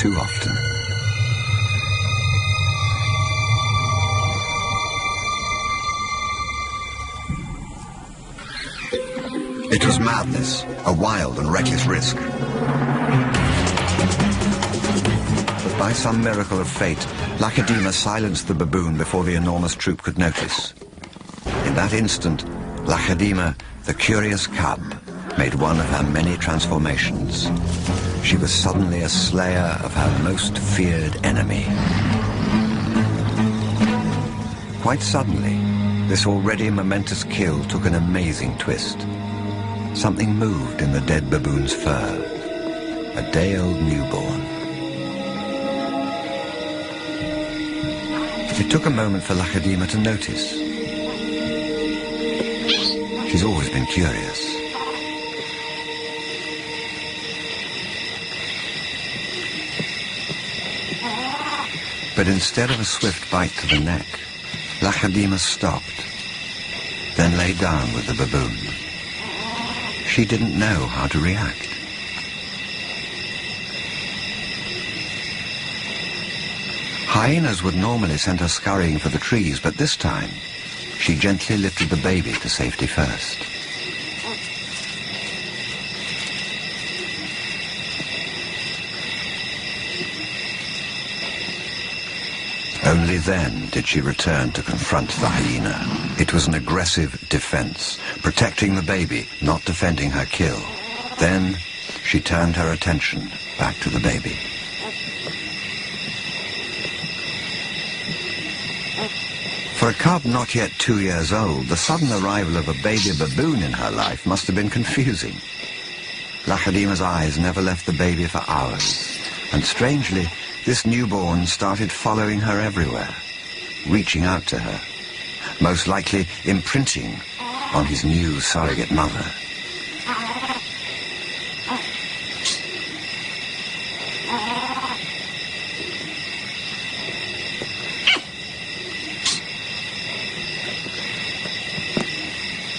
too often. It was madness, a wild and reckless risk. But by some miracle of fate, Lacedaemon silenced the baboon before the enormous troop could notice. In that instant, Lacedaemon, the curious cub, made one of her many transformations. She was suddenly a slayer of her most feared enemy. Quite suddenly, this already momentous kill took an amazing twist. Something moved in the dead baboon's fur. A day-old newborn. It took a moment for Lacedaemon to notice. She's always been curious. But instead of a swift bite to the neck, Lacedaemon stopped, then lay down with the baboon. She didn't know how to react. Hyenas would normally send her scurrying for the trees, but this time, she gently lifted the baby to safety first. Only then did she return to confront the hyena. It was an aggressive defense, protecting the baby, not defending her kill. Then she turned her attention back to the baby. For a cub not yet 2 years old, the sudden arrival of a baby baboon in her life must have been confusing. Lacedaemon's eyes never left the baby for hours, and strangely, this newborn started following her everywhere, reaching out to her, most likely imprinting on his new surrogate mother.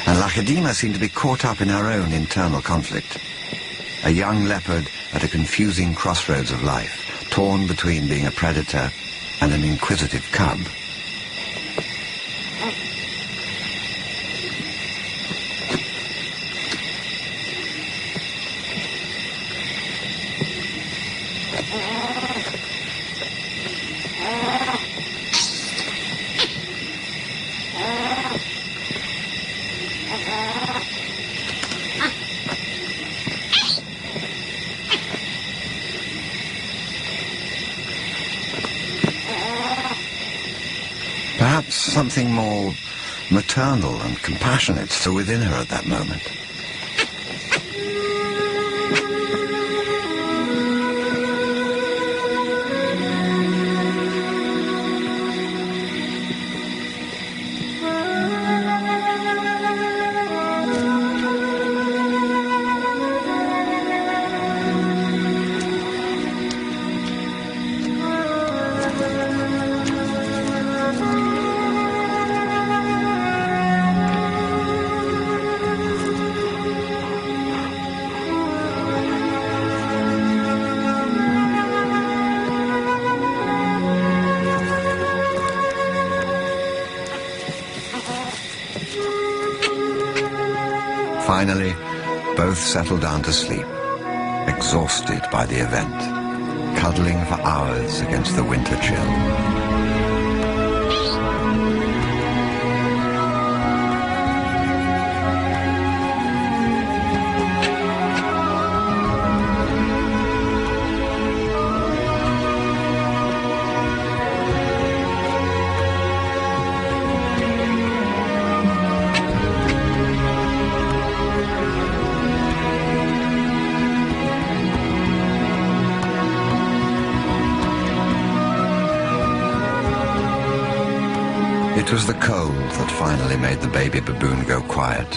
And Lacedaemon seemed to be caught up in her own internal conflict. A young leopard at a confusing crossroads of life, torn between being a predator and an inquisitive cub. Perhaps something more maternal and compassionate still within her at that moment. Finally, both settled down to sleep, exhausted by the event, cuddling for hours against the winter chill. It was the cold that finally made the baby baboon go quiet.